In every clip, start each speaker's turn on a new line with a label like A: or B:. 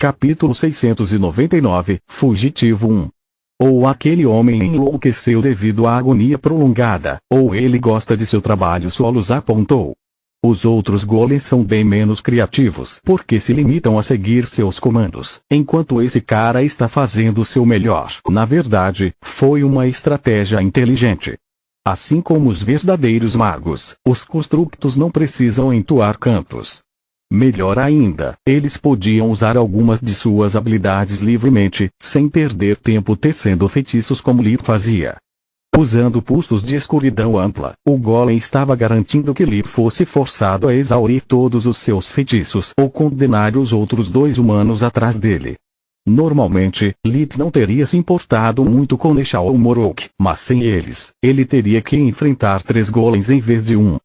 A: Capítulo 699, Fugitivo 1. Ou aquele homem enlouqueceu devido à agonia prolongada, ou ele gosta de seu trabalho solos, apontou. Os outros golems são bem menos criativos porque se limitam a seguir seus comandos, enquanto esse cara está fazendo o seu melhor. Na verdade, foi uma estratégia inteligente. Assim como os verdadeiros magos, os constructos não precisam entoar cantos. Melhor ainda, eles podiam usar algumas de suas habilidades livremente, sem perder tempo tecendo feitiços como Lip fazia. Usando pulsos de escuridão ampla, o golem estava garantindo que Lip fosse forçado a exaurir todos os seus feitiços ou condenar os outros dois humanos atrás dele. Normalmente, Lip não teria se importado muito com Nechal ou Morok, mas sem eles, ele teria que enfrentar 3 golems em vez de 1.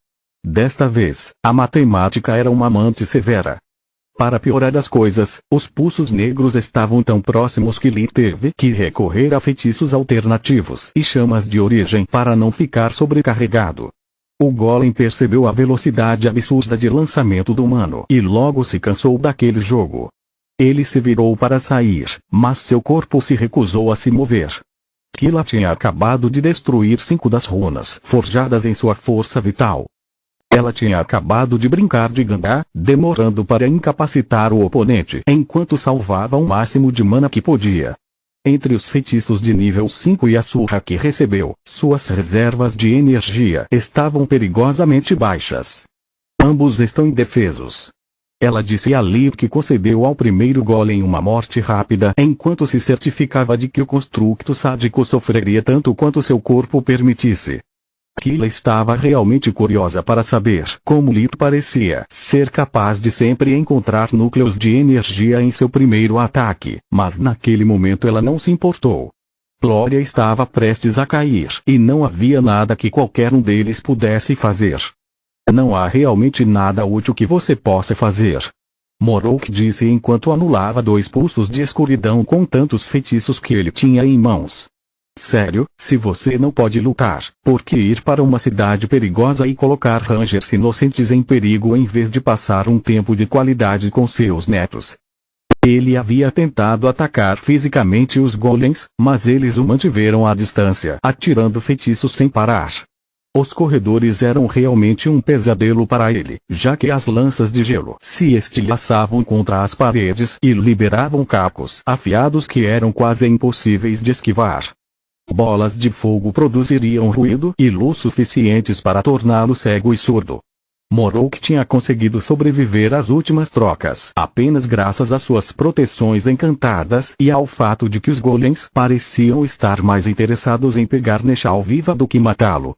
A: Desta vez, a matemática era uma amante severa. Para piorar as coisas, os pulsos negros estavam tão próximos que Lip teve que recorrer a feitiços alternativos e chamas de origem para não ficar sobrecarregado. O golem percebeu a velocidade absurda de lançamento do humano e logo se cansou daquele jogo. Ele se virou para sair, mas seu corpo se recusou a se mover. Kila tinha acabado de destruir 5 das runas forjadas em sua força vital. Ela tinha acabado de brincar de gangá, demorando para incapacitar o oponente enquanto salvava o máximo de mana que podia. Entre os feitiços de nível 5 e a surra que recebeu, suas reservas de energia estavam perigosamente baixas. Ambos estão indefesos. Ela disse a Lip que concedeu ao primeiro golem uma morte rápida enquanto se certificava de que o constructo sádico sofreria tanto quanto seu corpo permitisse. Kila estava realmente curiosa para saber como Lip parecia ser capaz de sempre encontrar núcleos de energia em seu primeiro ataque, mas naquele momento ela não se importou. Glória estava prestes a cair e não havia nada que qualquer um deles pudesse fazer. Não há realmente nada útil que você possa fazer. Morok disse enquanto anulava 2 pulsos de escuridão com tantos feitiços que ele tinha em mãos. Sério, se você não pode lutar, por que ir para uma cidade perigosa e colocar rangers inocentes em perigo em vez de passar um tempo de qualidade com seus netos? Ele havia tentado atacar fisicamente os golems, mas eles o mantiveram à distância, atirando feitiços sem parar. Os corredores eram realmente um pesadelo para ele, já que as lanças de gelo se estilhaçavam contra as paredes e liberavam cacos afiados que eram quase impossíveis de esquivar. Bolas de fogo produziriam ruído e luz suficientes para torná-lo cego e surdo. Morok tinha conseguido sobreviver às últimas trocas apenas graças às suas proteções encantadas e ao fato de que os golems pareciam estar mais interessados em pegar Nechal viva do que matá-lo.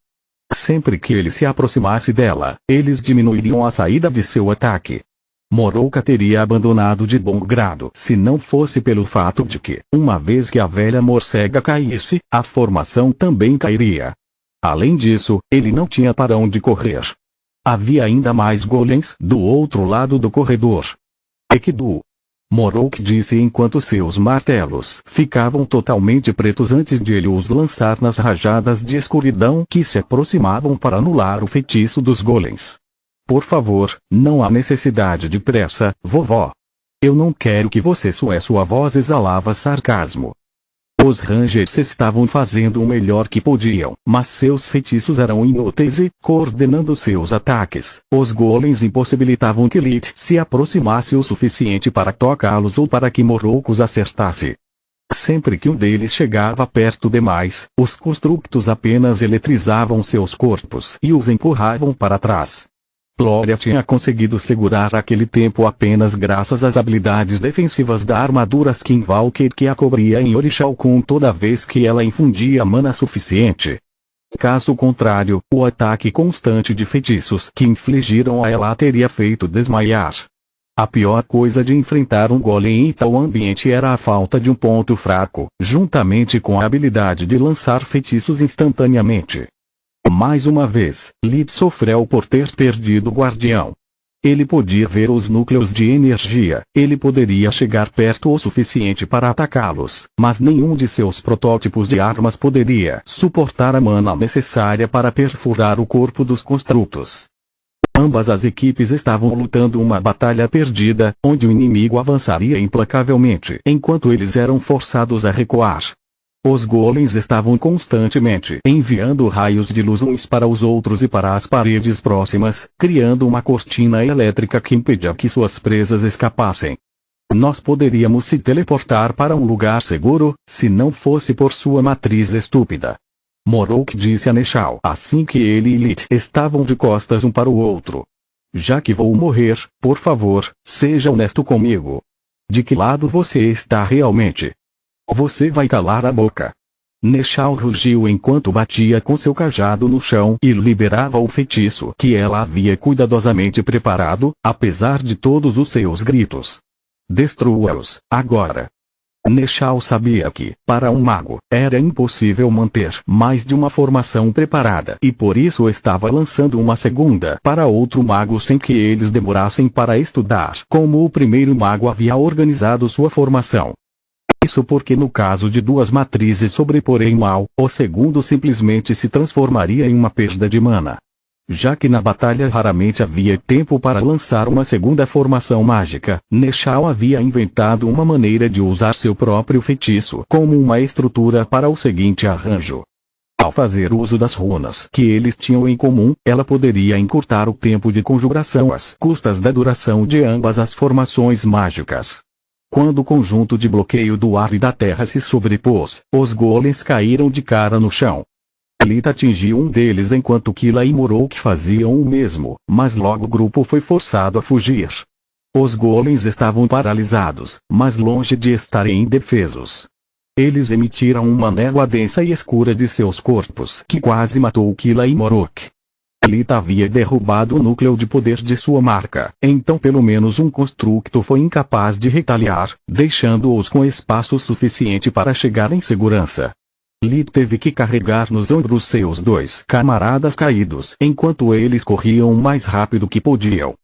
A: Sempre que ele se aproximasse dela, eles diminuiriam a saída de seu ataque. Morok a teria abandonado de bom grado se não fosse pelo fato de que, uma vez que a velha morcega caísse, a formação também cairia. Além disso, ele não tinha para onde correr. Havia ainda mais golems do outro lado do corredor. Ekdu. Morok disse enquanto seus martelos ficavam totalmente pretos antes de ele os lançar nas rajadas de escuridão que se aproximavam para anular o feitiço dos golems. Por favor, não há necessidade de pressa, vovó. Eu não quero que você soe. Sua voz exalava sarcasmo. Os rangers estavam fazendo o melhor que podiam, mas seus feitiços eram inúteis e, coordenando seus ataques, os golems impossibilitavam que Lip se aproximasse o suficiente para tocá-los ou para que Morok os acertasse. Sempre que um deles chegava perto demais, os constructos apenas eletrizavam seus corpos e os empurravam para trás. Glória tinha conseguido segurar aquele tempo apenas graças às habilidades defensivas da armadura Skinwalker que a cobria em Orichalcum toda vez que ela infundia mana suficiente. Caso contrário, o ataque constante de feitiços que infligiram a ela a teria feito desmaiar. A pior coisa de enfrentar um golem em tal ambiente era a falta de um ponto fraco, juntamente com a habilidade de lançar feitiços instantaneamente. Mais uma vez, Lip sofreu por ter perdido o guardião. Ele podia ver os núcleos de energia, ele poderia chegar perto o suficiente para atacá-los, mas nenhum de seus protótipos de armas poderia suportar a mana necessária para perfurar o corpo dos construtos. Ambas as equipes estavam lutando uma batalha perdida, onde o inimigo avançaria implacavelmente enquanto eles eram forçados a recuar. Os golems estavam constantemente enviando raios de luz uns para os outros e para as paredes próximas, criando uma cortina elétrica que impedia que suas presas escapassem. Nós poderíamos se teleportar para um lugar seguro, se não fosse por sua matriz estúpida. Morok disse a Nechal assim que ele e Lit estavam de costas um para o outro. Já que vou morrer, por favor, seja honesto comigo. De que lado você está realmente? Você vai calar a boca. Nechal rugiu enquanto batia com seu cajado no chão e liberava o feitiço que ela havia cuidadosamente preparado, apesar de todos os seus gritos. Destrua-os, agora. Nechal sabia que, para um mago, era impossível manter mais de uma formação preparada e por isso estava lançando uma segunda para outro mago sem que eles demorassem para estudar como o primeiro mago havia organizado sua formação. Isso porque no caso de duas matrizes sobreporem mal, o segundo simplesmente se transformaria em uma perda de mana. Já que na batalha raramente havia tempo para lançar uma segunda formação mágica, Nechal havia inventado uma maneira de usar seu próprio feitiço como uma estrutura para o seguinte arranjo. Ao fazer uso das runas que eles tinham em comum, ela poderia encurtar o tempo de conjuração às custas da duração de ambas as formações mágicas. Quando o conjunto de bloqueio do ar e da terra se sobrepôs, os golems caíram de cara no chão. Lit atingiu um deles enquanto Kila e Morok faziam o mesmo, mas logo o grupo foi forçado a fugir. Os golems estavam paralisados, mas longe de estarem indefesos. Eles emitiram uma névoa densa e escura de seus corpos que quase matou Kila e Morok. Lit havia derrubado o núcleo de poder de sua marca, então pelo menos um construto foi incapaz de retaliar, deixando-os com espaço suficiente para chegar em segurança. Lit teve que carregar nos ombros seus dois camaradas caídos enquanto eles corriam o mais rápido que podiam.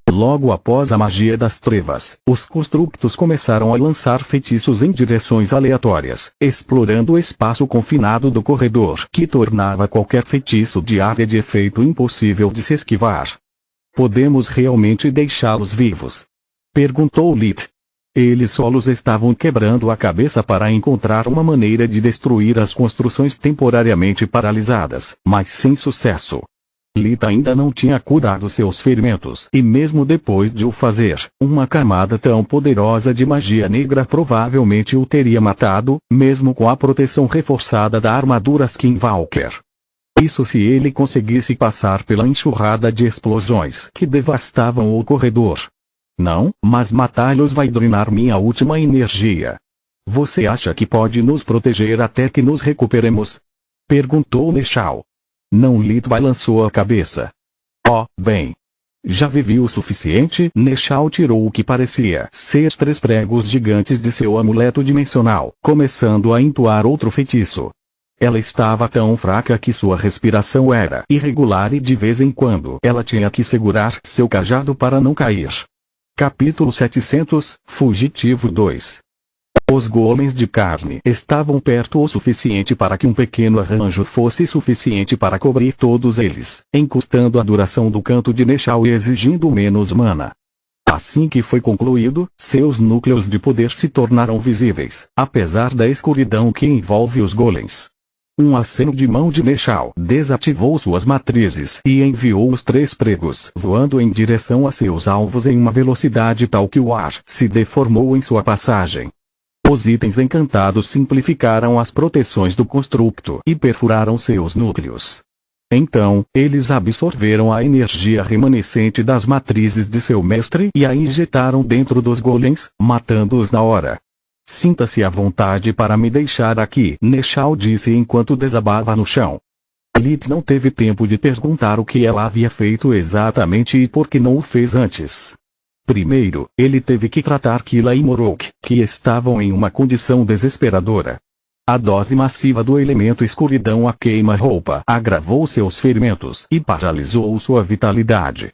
A: Logo após a magia das trevas, os construtos começaram a lançar feitiços em direções aleatórias, explorando o espaço confinado do corredor que tornava qualquer feitiço de área de efeito impossível de se esquivar. Podemos realmente deixá-los vivos? Perguntou Lit. Eles solos estavam quebrando a cabeça para encontrar uma maneira de destruir as construções temporariamente paralisadas, mas sem sucesso. Lit ainda não tinha curado seus ferimentos e mesmo depois de o fazer, uma camada tão poderosa de magia negra provavelmente o teria matado, mesmo com a proteção reforçada da armadura Skinwalker. Isso se ele conseguisse passar pela enxurrada de explosões que devastavam o corredor. Não, mas matá-los vai drenar minha última energia. Você acha que pode nos proteger até que nos recuperemos? Perguntou Nechal. Não, Lit balançou a cabeça. Oh, bem. Já vivi o suficiente. Nechal tirou o que parecia ser 3 pregos gigantes de seu amuleto dimensional, começando a entoar outro feitiço. Ela estava tão fraca que sua respiração era irregular e de vez em quando ela tinha que segurar seu cajado para não cair. Capítulo 700, Fugitivo 2. Os golems de carne estavam perto o suficiente para que um pequeno arranjo fosse suficiente para cobrir todos eles, encurtando a duração do canto de Nechal e exigindo menos mana. Assim que foi concluído, seus núcleos de poder se tornaram visíveis, apesar da escuridão que envolve os golems. Um aceno de mão de Nechal desativou suas matrizes e enviou os 3 pregos voando em direção a seus alvos em uma velocidade tal que o ar se deformou em sua passagem. Os itens encantados simplificaram as proteções do construto e perfuraram seus núcleos. Então, eles absorveram a energia remanescente das matrizes de seu mestre e a injetaram dentro dos golems, matando-os na hora. Sinta-se à vontade para me deixar aqui, Nechal disse enquanto desabava no chão. Lit não teve tempo de perguntar o que ela havia feito exatamente e por que não o fez antes. Primeiro, ele teve que tratar Kila e Morok, que estavam em uma condição desesperadora. A dose massiva do elemento escuridão a queima-roupa agravou seus ferimentos e paralisou sua vitalidade.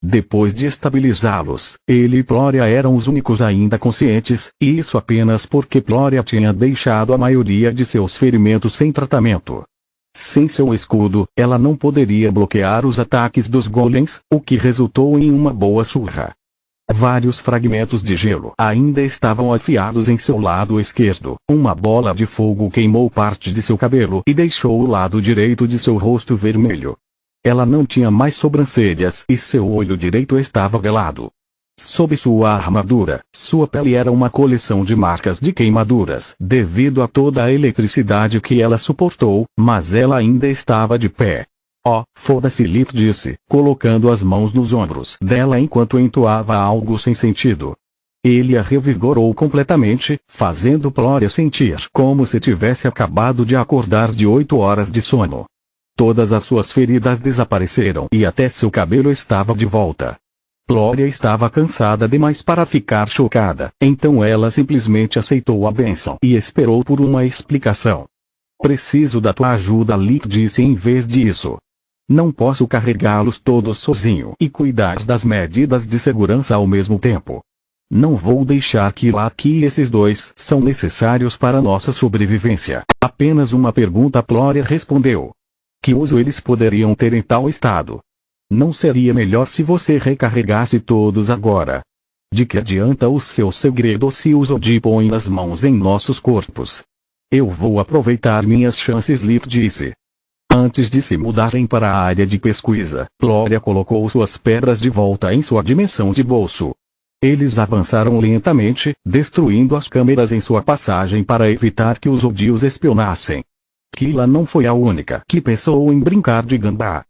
A: Depois de estabilizá-los, ele e Plória eram os únicos ainda conscientes, e isso apenas porque Plória tinha deixado a maioria de seus ferimentos sem tratamento. Sem seu escudo, ela não poderia bloquear os ataques dos golems, o que resultou em uma boa surra. Vários fragmentos de gelo ainda estavam afiados em seu lado esquerdo. Uma bola de fogo queimou parte de seu cabelo e deixou o lado direito de seu rosto vermelho. Ela não tinha mais sobrancelhas e seu olho direito estava velado. Sob sua armadura, sua pele era uma coleção de marcas de queimaduras devido a toda a eletricidade que ela suportou, mas ela ainda estava de pé. Oh, foda-se, Lip disse, colocando as mãos nos ombros dela enquanto entoava algo sem sentido. Ele a revigorou completamente, fazendo Gloria sentir como se tivesse acabado de acordar de 8 horas de sono. Todas as suas feridas desapareceram e até seu cabelo estava de volta. Gloria estava cansada demais para ficar chocada, então ela simplesmente aceitou a bênção e esperou por uma explicação. Preciso da tua ajuda, Lip disse em vez disso. Não posso carregá-los todos sozinho e cuidar das medidas de segurança ao mesmo tempo. Não vou deixar que esses dois são necessários para nossa sobrevivência. Apenas uma pergunta, Gloria respondeu. Que uso eles poderiam ter em tal estado? Não seria melhor se você recarregasse todos agora? De que adianta os seus segredos se os Odi põem as mãos em nossos corpos? Eu vou aproveitar minhas chances, Lip disse. Antes de se mudarem para a área de pesquisa, Gloria colocou suas pedras de volta em sua dimensão de bolso. Eles avançaram lentamente, destruindo as câmeras em sua passagem para evitar que os Odi os espionassem. Kila não foi a única que pensou em brincar de gambá.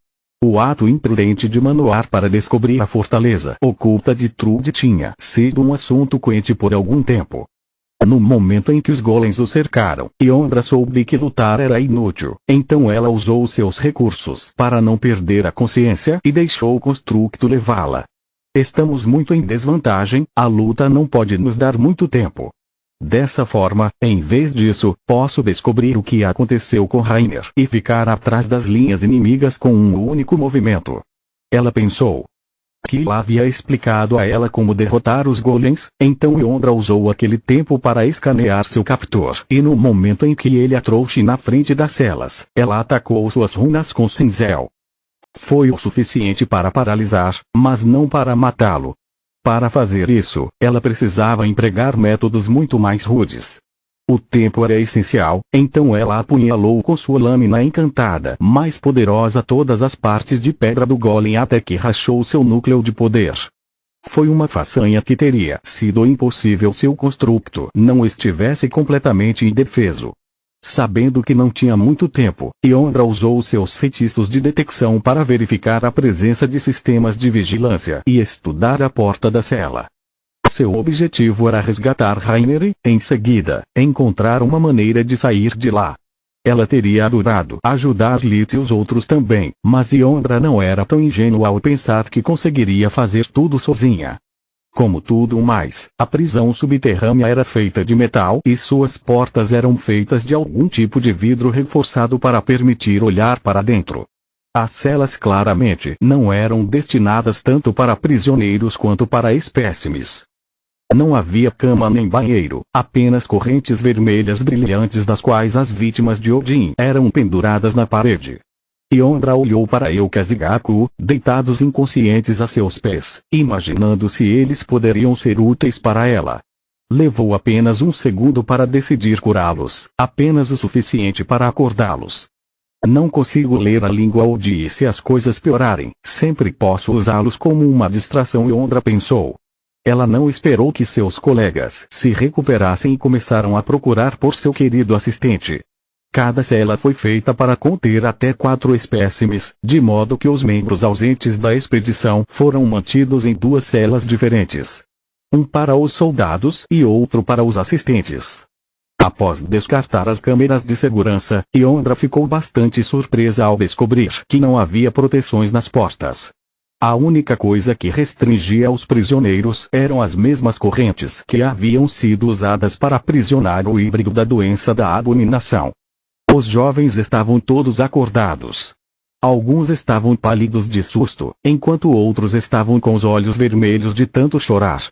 A: O ato imprudente de Manoar para descobrir a fortaleza oculta de Trude tinha sido um assunto quente por algum tempo. No momento em que os golems o cercaram, Yondra soube que lutar era inútil, então ela usou seus recursos para não perder a consciência e deixou o construto levá-la. Estamos muito em desvantagem, a luta não pode nos dar muito tempo. Dessa forma, em vez disso, posso descobrir o que aconteceu com Rainer e ficar atrás das linhas inimigas com um único movimento. Ela pensou. Kila havia explicado a ela como derrotar os golems, então Yondra usou aquele tempo para escanear seu captor. E no momento em que ele a trouxe na frente das celas, ela atacou suas runas com cinzel. Foi o suficiente para paralisar, mas não para matá-lo. Para fazer isso, ela precisava empregar métodos muito mais rudes. O tempo era essencial, então ela apunhalou com sua lâmina encantada mais poderosa todas as partes de pedra do golem até que rachou seu núcleo de poder. Foi uma façanha que teria sido impossível se o construto não estivesse completamente indefeso. Sabendo que não tinha muito tempo, Yondra usou seus feitiços de detecção para verificar a presença de sistemas de vigilância e estudar a porta da cela. Seu objetivo era resgatar Rainer e, em seguida, encontrar uma maneira de sair de lá. Ela teria adorado ajudar Lith e os outros também, mas Yondra não era tão ingênua ao pensar que conseguiria fazer tudo sozinha. Como tudo mais, a prisão subterrânea era feita de metal e suas portas eram feitas de algum tipo de vidro reforçado para permitir olhar para dentro. As celas claramente não eram destinadas tanto para prisioneiros quanto para espécimes. Não havia cama nem banheiro, apenas correntes vermelhas brilhantes das quais as vítimas de Odin eram penduradas na parede. Yondra olhou para Eucas e Gaku, deitados inconscientes a seus pés, imaginando se eles poderiam ser úteis para ela. Levou apenas um segundo para decidir curá-los, apenas o suficiente para acordá-los. Não consigo ler a língua Odi e se as coisas piorarem, sempre posso usá-los como uma distração, Yondra pensou. Ela não esperou que seus colegas se recuperassem e começaram a procurar por seu querido assistente. Cada cela foi feita para conter até 4 espécimes, de modo que os membros ausentes da expedição foram mantidos em 2 celas diferentes. Um para os soldados e outro para os assistentes. Após descartar as câmeras de segurança, Yondra ficou bastante surpresa ao descobrir que não havia proteções nas portas. A única coisa que restringia os prisioneiros eram as mesmas correntes que haviam sido usadas para aprisionar o híbrido da doença da abominação. Os jovens estavam todos acordados. Alguns estavam pálidos de susto, enquanto outros estavam com os olhos vermelhos de tanto chorar.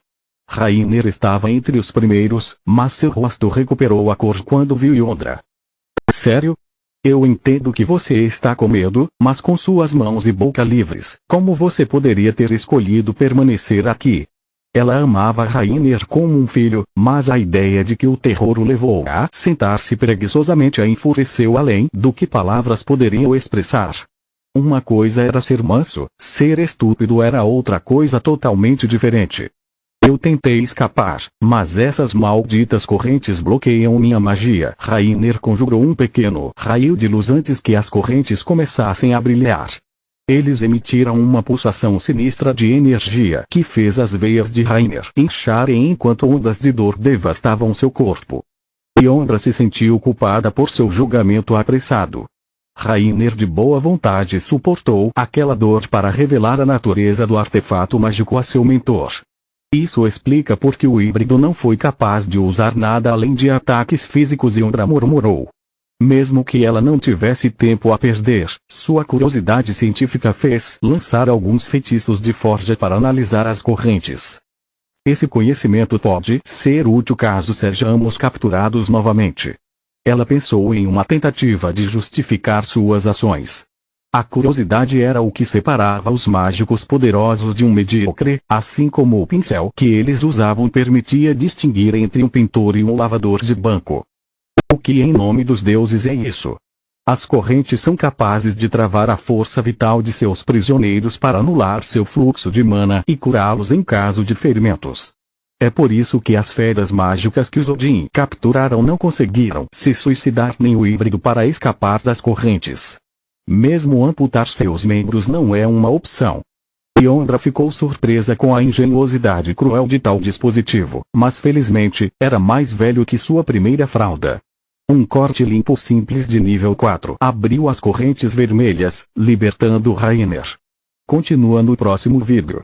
A: Rainer estava entre os primeiros, mas seu rosto recuperou a cor quando viu Yondra. Sério? Eu entendo que você está com medo, mas com suas mãos e boca livres, como você poderia ter escolhido permanecer aqui? Ela amava Rainer como um filho, mas a ideia de que o terror o levou a sentar-se preguiçosamente a enfureceu além do que palavras poderiam expressar. Uma coisa era ser manso, ser estúpido era outra coisa totalmente diferente. Eu tentei escapar, mas essas malditas correntes bloqueiam minha magia. Rainer conjurou um pequeno raio de luz antes que as correntes começassem a brilhar. Eles emitiram uma pulsação sinistra de energia que fez as veias de Rainer incharem enquanto ondas de dor devastavam seu corpo. Yondra se sentiu culpada por seu julgamento apressado. Rainer de boa vontade suportou aquela dor para revelar a natureza do artefato mágico a seu mentor. Isso explica por que o híbrido não foi capaz de usar nada além de ataques físicos. Yondra murmurou. Mesmo que ela não tivesse tempo a perder, sua curiosidade científica fez lançar alguns feitiços de forja para analisar as correntes. Esse conhecimento pode ser útil caso sejamos capturados novamente. Ela pensou em uma tentativa de justificar suas ações. A curiosidade era o que separava os mágicos poderosos de um medíocre, assim como o pincel que eles usavam permitia distinguir entre um pintor e um lavador de banco. O que em nome dos deuses é isso? As correntes são capazes de travar a força vital de seus prisioneiros para anular seu fluxo de mana e curá-los em caso de ferimentos. É por isso que as feras mágicas que os Odin capturaram não conseguiram se suicidar nem o híbrido para escapar das correntes. Mesmo amputar seus membros não é uma opção. Yondra ficou surpresa com a engenhosidade cruel de tal dispositivo, mas felizmente, era mais velho que sua primeira fralda. Um corte limpo simples de nível 4 abriu as correntes vermelhas, libertando Rainer. Continua no próximo vídeo.